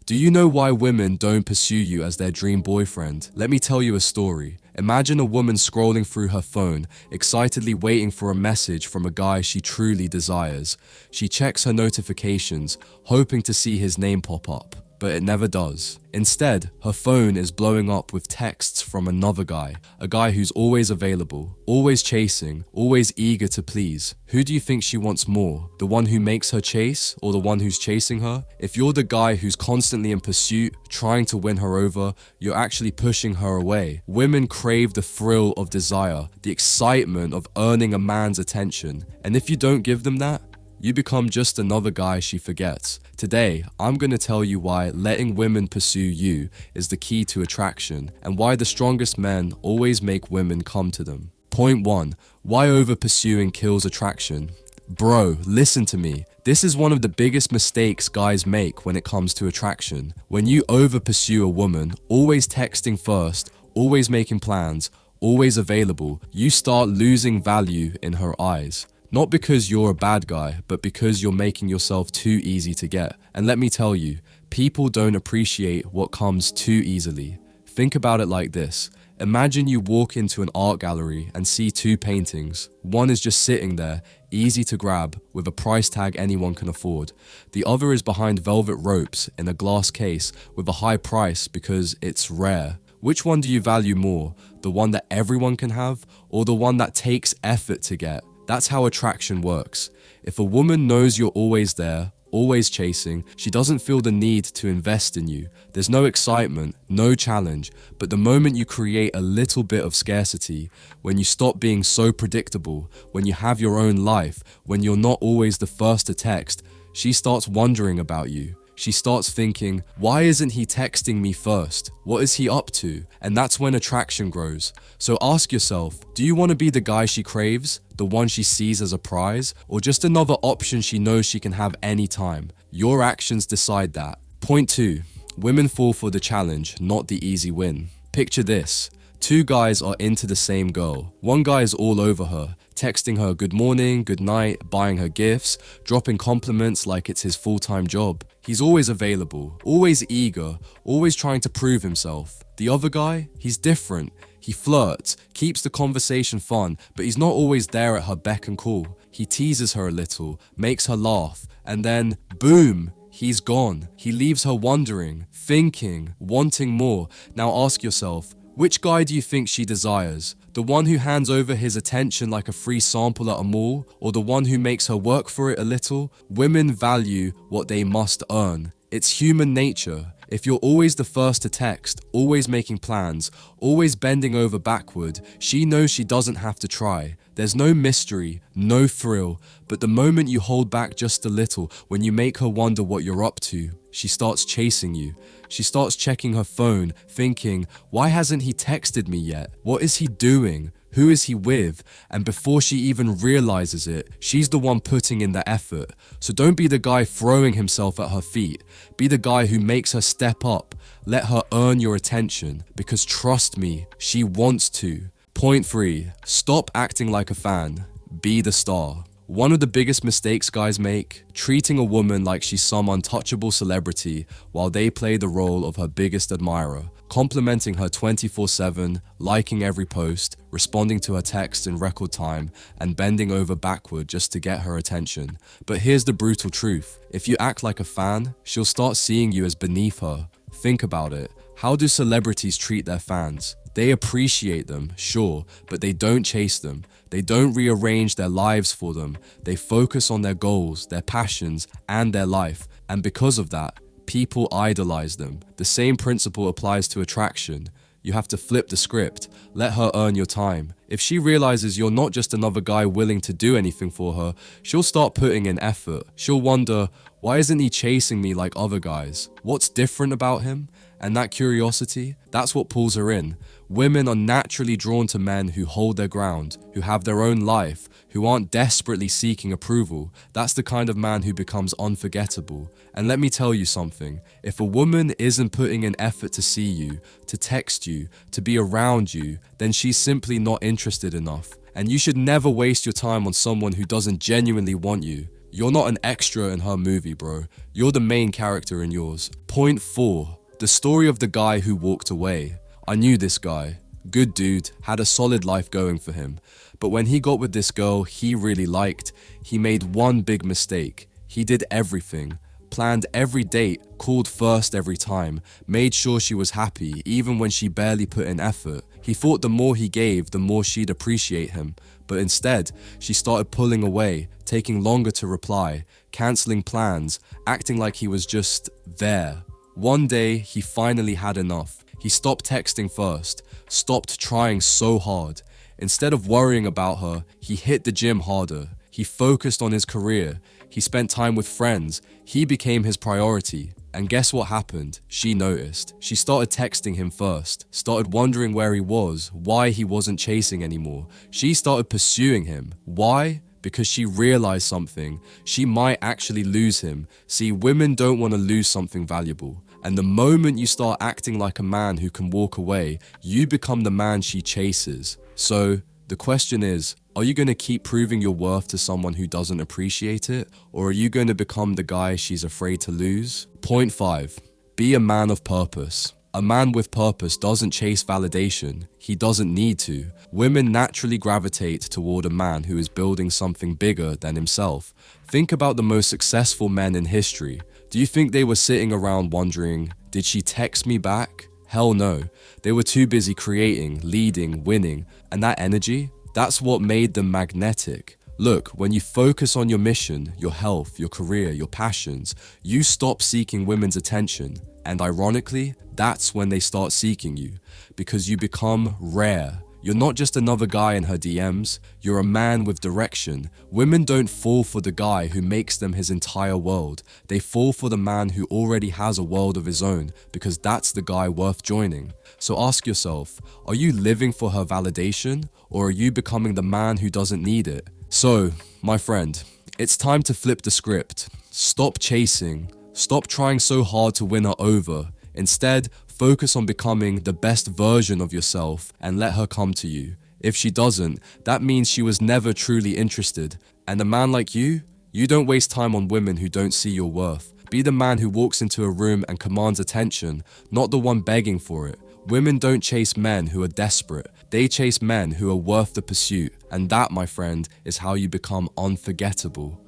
Do you know why women don't pursue you as their dream boyfriend? Let me tell you a story. Imagine a woman scrolling through her phone, excitedly waiting for a message from a guy she truly desires. She checks her notifications, hoping to see his name pop up, but it never does. Instead, her phone is blowing up with texts from another guy, a guy who's always available, always chasing, always eager to please. Who do you think she wants more? The one who makes her chase, or the one who's chasing her? If you're the guy who's constantly in pursuit, trying to win her over, you're actually pushing her away. Women crave the thrill of desire, the excitement of earning a man's attention. And if you don't give them that, you become just another guy she forgets. Today, I'm going to tell you why letting women pursue you is the key to attraction, and why the strongest men always make women come to them. Point 1. Why over-pursuing kills attraction. Bro, listen to me. This is one of the biggest mistakes guys make when it comes to attraction. When you over-pursue a woman, always texting first, always making plans, always available, you start losing value in her eyes. Not because you're a bad guy, but because you're making yourself too easy to get. And let me tell you, people don't appreciate what comes too easily. Think about it like this. Imagine you walk into an art gallery and see two paintings. One is just sitting there, easy to grab, with a price tag anyone can afford. The other is behind velvet ropes in a glass case with a high price because it's rare. Which one do you value more? The one that everyone can have, or the one that takes effort to get? That's how attraction works. If a woman knows you're always there, always chasing, she doesn't feel the need to invest in you. There's no excitement, no challenge, but the moment you create a little bit of scarcity, when you stop being so predictable, when you have your own life, when you're not always the first to text, she starts wondering about you. She starts thinking, why isn't he texting me first? What is he up to? And that's when attraction grows. So ask yourself, do you want to be the guy she craves? The one she sees as a prize? Or just another option she knows she can have anytime? Your actions decide that. Point 2. Women fall for the challenge, not the easy win. Picture this. Two guys are into the same girl. One guy is all over her, texting her good morning, good night, buying her gifts, dropping compliments like it's his full-time job. He's always available, always eager, always trying to prove himself. The other guy, he's different. He flirts, keeps the conversation fun, but he's not always there at her beck and call. He teases her a little, makes her laugh, and then boom, he's gone. He leaves her wondering, thinking, wanting more. Now ask yourself, which guy do you think she desires? The one who hands over his attention like a free sample at a mall, or the one who makes her work for it a little? Women value what they must earn. It's human nature. If you're always the first to text, always making plans, always bending over backward, she knows she doesn't have to try. There's no mystery, no thrill, but the moment you hold back just a little, when you make her wonder what you're up to, she starts chasing you. She starts checking her phone, thinking, why hasn't he texted me yet? What is he doing? Who is he with? And before she even realizes it, she's the one putting in the effort. So don't be the guy throwing himself at her feet. Be the guy who makes her step up. Let her earn your attention, because trust me, she wants to. Point 3. Stop acting like a fan. Be the star. One of the biggest mistakes guys make, treating a woman like she's some untouchable celebrity while they play the role of her biggest admirer, complimenting her 24/7, liking every post, responding to her texts in record time, and bending over backward just to get her attention. But here's the brutal truth. If you act like a fan, she'll start seeing you as beneath her. Think about it. How do celebrities treat their fans? They appreciate them, sure, but they don't chase them. They don't rearrange their lives for them. They focus on their goals, their passions, and their life. And because of that, people idolize them. The same principle applies to attraction. You have to flip the script. Let her earn your time. If she realizes you're not just another guy willing to do anything for her, she'll start putting in effort. She'll wonder, why isn't he chasing me like other guys? What's different about him? And that curiosity, that's what pulls her in. Women are naturally drawn to men who hold their ground, who have their own life, who aren't desperately seeking approval. That's the kind of man who becomes unforgettable. And let me tell you something, if a woman isn't putting in effort to see you, to text you, to be around you, then she's simply not interested enough. And you should never waste your time on someone who doesn't genuinely want you. You're not an extra in her movie, bro. You're the main character in yours. Point 4. The story of the guy who walked away. I knew this guy. Good dude, had a solid life going for him. But when he got with this girl he really liked, he made one big mistake. He did everything. Planned every date, called first every time, made sure she was happy even when she barely put in effort. He thought the more he gave, the more she'd appreciate him. But instead, she started pulling away, taking longer to reply, cancelling plans, acting like he was just there. One day, he finally had enough. He stopped texting first, stopped trying so hard. Instead of worrying about her, he hit the gym harder. He focused on his career. He spent time with friends. He became his priority. And guess what happened? She noticed. She started texting him first, started wondering where he was, why he wasn't chasing anymore. She started pursuing him. Why? Because she realized something. She might actually lose him. See, women don't want to lose something valuable. And the moment you start acting like a man who can walk away, you become the man she chases. So, the question is, are you going to keep proving your worth to someone who doesn't appreciate it? Or are you going to become the guy she's afraid to lose? Point 5. Be a man of purpose. A man with purpose doesn't chase validation. He doesn't need to. Women naturally gravitate toward a man who is building something bigger than himself. Think about the most successful men in history. Do you think they were sitting around wondering, did she text me back? Hell no. They were too busy creating, leading, winning, and that energy, that's what made them magnetic. Look, when you focus on your mission, your health, your career, your passions, you stop seeking women's attention. And ironically, that's when they start seeking you, because you become rare. You're not just another guy in her DMs, you're a man with direction. Women don't fall for the guy who makes them his entire world. They fall for the man who already has a world of his own, because that's the guy worth joining. So ask yourself, are you living for her validation, or are you becoming the man who doesn't need it? So, my friend, it's time to flip the script. Stop chasing. Stop trying so hard to win her over. Instead, focus on becoming the best version of yourself and let her come to you. If she doesn't, that means she was never truly interested. And a man like you don't waste time on women who don't see your worth. Be the man who walks into a room and commands attention, not the one begging for it. Women don't chase men who are desperate. They chase men who are worth the pursuit. And that, my friend, is how you become unforgettable.